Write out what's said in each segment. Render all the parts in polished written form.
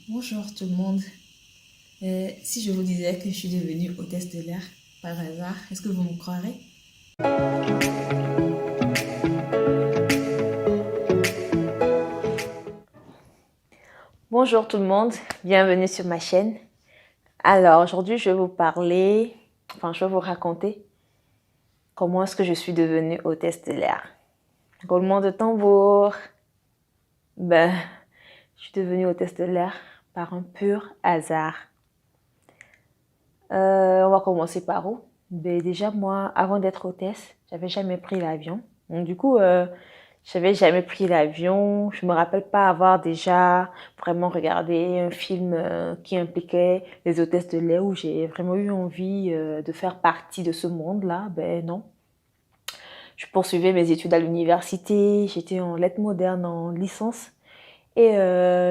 Bonjour tout le monde. Si je vous disais que je suis devenue hôtesse de l'air par hasard, est-ce que vous me croirez? Bonjour tout le monde, bienvenue sur ma chaîne. Alors aujourd'hui je vais vous parler, je vais vous raconter comment est-ce que je suis devenue hôtesse de l'air. Roulement de tambour. Ben, je suis devenue hôtesse de l'air par un pur hasard. On va commencer par où? Ben, déjà moi, avant d'être hôtesse, j'avais jamais pris l'avion. Donc du coup, j'avais jamais pris l'avion. Je me rappelle pas avoir déjà vraiment regardé un film qui impliquait les hôtesses de l'air où j'ai vraiment eu envie de faire partie de ce monde-là. Ben non. Je poursuivais mes études à l'université. J'étais en lettres modernes en licence. Et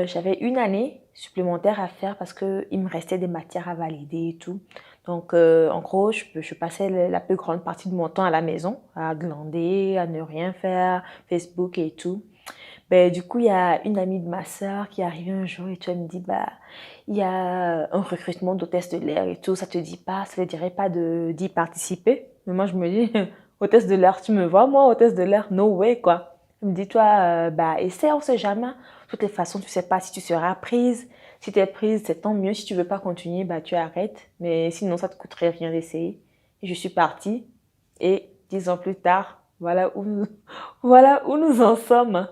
j'avais une année supplémentaire à faire parce qu'il me restait des matières à valider et tout. Donc, en gros, je passais la plus grande partie de mon temps à la maison, à glander, à ne rien faire, Facebook et tout. Ben, du coup, il y a une amie de ma sœur qui est arrivée un jour et tu elle me dit, bah, il y a un recrutement d'hôtesse de l'air et tout, ça te dit pas, ça te dirait pas d'y participer? Mais moi, je me dis, hôtesse de l'air, tu me vois, moi, hôtesse de l'air, no way, quoi. Elle me dit, toi, bah, essaie, on sait jamais. De toutes les façons, tu sais pas si tu seras prise. Si tu es prise, c'est tant mieux. Si tu veux pas continuer, bah, tu arrêtes. Mais sinon, ça te coûterait rien d'essayer. Et je suis partie. Et 10 ans plus tard, voilà où nous en sommes.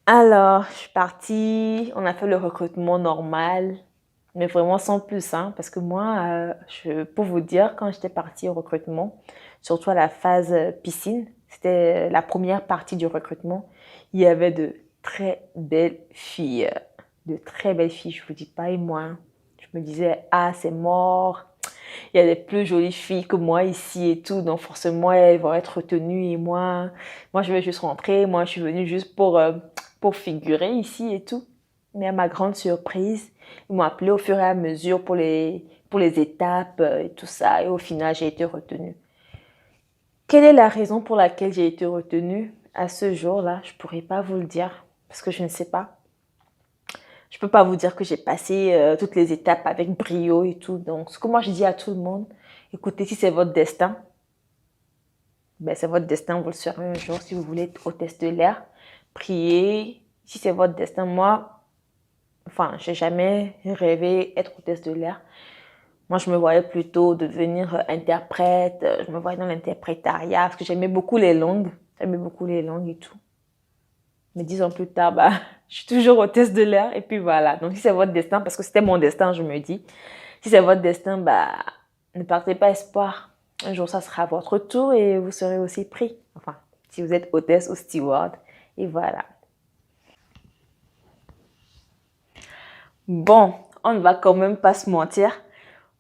Alors, je suis partie, on a fait le recrutement normal, mais vraiment sans plus, hein, parce que moi, pour vous dire, quand j'étais partie au recrutement, surtout à la phase piscine, c'était la première partie du recrutement, il y avait de très belles filles, je vous dis pas, et moi, je me disais, ah, c'est mort, il y a des plus jolies filles que moi ici et tout, donc forcément elles vont être retenues et moi je vais juste rentrer, moi je suis venue juste pour figurer ici et tout. Mais à ma grande surprise, ils m'ont appelé au fur et à mesure pour les étapes et tout ça et au final j'ai été retenue. Quelle est la raison pour laquelle j'ai été retenue à ce jour-là? Je pourrais pas vous le dire parce que je ne sais pas. Je peux pas vous dire que j'ai passé toutes les étapes avec brio et tout. Donc, ce que moi je dis à tout le monde, écoutez, si c'est votre destin, ben c'est votre destin, vous le serez un jour. Si vous voulez être hôtesse de l'air, priez. Si c'est votre destin, moi, j'ai jamais rêvé être hôtesse de l'air. Moi, je me voyais plutôt devenir interprète. Je me voyais dans l'interprétariat parce que j'aimais beaucoup les langues. J'aimais beaucoup les langues et tout. Mais 10 ans plus tard, bah, je suis toujours hôtesse de l'air. Et puis voilà. Donc, si c'est votre destin, parce que c'était mon destin, je me dis, si c'est votre destin, bah, ne partez pas espoir. Un jour, ça sera votre tour et vous serez aussi pris. Enfin, si vous êtes hôtesse ou steward. Et voilà. Bon, on ne va quand même pas se mentir.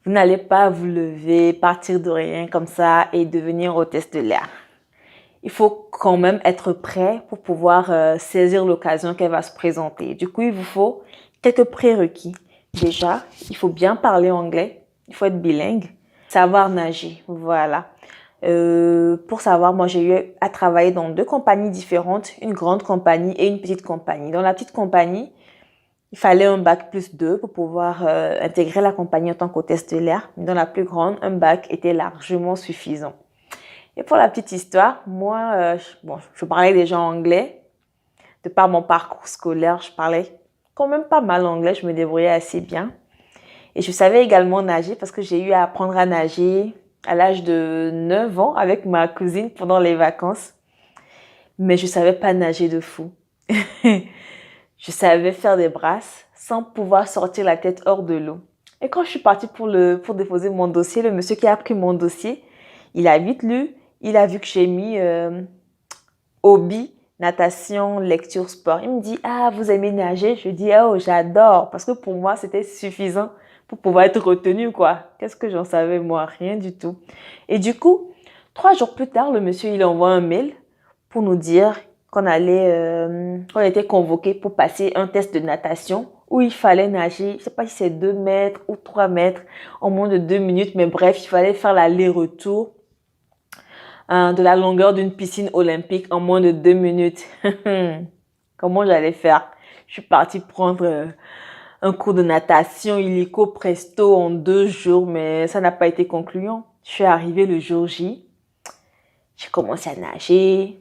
Vous n'allez pas vous lever, partir de rien comme ça et devenir hôtesse de l'air. Il faut quand même être prêt pour pouvoir saisir l'occasion qu'elle va se présenter. Du coup, il vous faut quelques prérequis. Déjà, il faut bien parler anglais, il faut être bilingue, savoir nager, voilà. Pour savoir, moi j'ai eu à travailler dans deux compagnies différentes, une grande compagnie et une petite compagnie. Dans la petite compagnie, il fallait un bac plus 2 pour pouvoir intégrer la compagnie en tant qu'hôtesse de l'air. Dans la plus grande, un bac était largement suffisant. Et pour la petite histoire, moi, je parlais déjà anglais. De par mon parcours scolaire, je parlais quand même pas mal anglais, je me débrouillais assez bien. Et je savais également nager parce que j'ai eu à apprendre à nager à l'âge de 9 ans avec ma cousine pendant les vacances. Mais je savais pas nager de fou. Je savais faire des brasses sans pouvoir sortir la tête hors de l'eau. Et quand je suis partie pour déposer mon dossier, le monsieur qui a pris mon dossier, il a vite lu, il a vu que j'ai mis hobby, natation, lecture, sport. Il me dit, ah, vous aimez nager? Je dis, oh, j'adore. Parce que pour moi, c'était suffisant pour pouvoir être retenue, quoi. Qu'est-ce que j'en savais, moi? Rien du tout. Et du coup, 3 jours plus tard, le monsieur, il envoie un mail pour nous dire qu'on était convoqué pour passer un test de natation où il fallait nager, je sais pas si c'est 2 mètres ou 3 mètres en moins de 2 minutes, mais bref, il fallait faire l'aller-retour de la longueur d'une piscine olympique en moins de 2 minutes. Comment j'allais faire? Je suis partie prendre un cours de natation illico presto en 2 jours, mais ça n'a pas été concluant. Je suis arrivée le jour J. J'ai commencé à nager.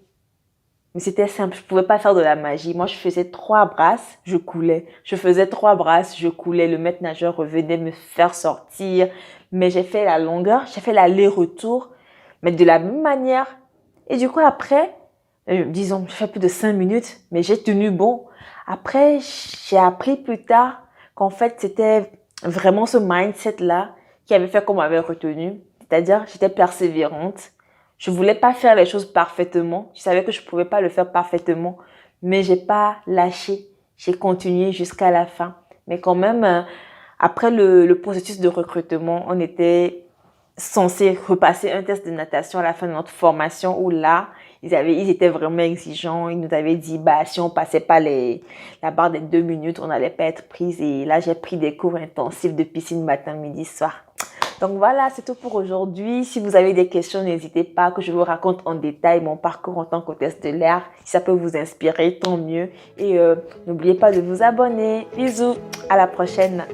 Mais c'était simple, je ne pouvais pas faire de la magie. Moi, je faisais 3 brasses, je coulais. Je faisais 3 brasses, je coulais. Le maître nageur revenait me faire sortir. Mais j'ai fait la longueur, j'ai fait l'aller-retour, mais de la même manière. Et du coup, après, disons, je fais plus de 5 minutes, mais j'ai tenu bon. Après, j'ai appris plus tard qu'en fait, c'était vraiment ce mindset-là qui avait fait qu'on m'avait retenu. C'est-à-dire, j'étais persévérante. Je voulais pas faire les choses parfaitement. Je savais que je pouvais pas le faire parfaitement, mais j'ai pas lâché. J'ai continué jusqu'à la fin. Mais quand même, après le processus de recrutement, on était censé repasser un test de natation à la fin de notre formation où là, ils étaient vraiment exigeants. Ils nous avaient dit, si on passait pas la barre des 2 minutes, on n'allait pas être prise. Et là, j'ai pris des cours intensifs de piscine matin, midi, soir. Donc voilà, c'est tout pour aujourd'hui. Si vous avez des questions, n'hésitez pas que je vous raconte en détail mon parcours en tant qu'hôtesse de l'air. Si ça peut vous inspirer, tant mieux. Et n'oubliez pas de vous abonner. Bisous, à la prochaine.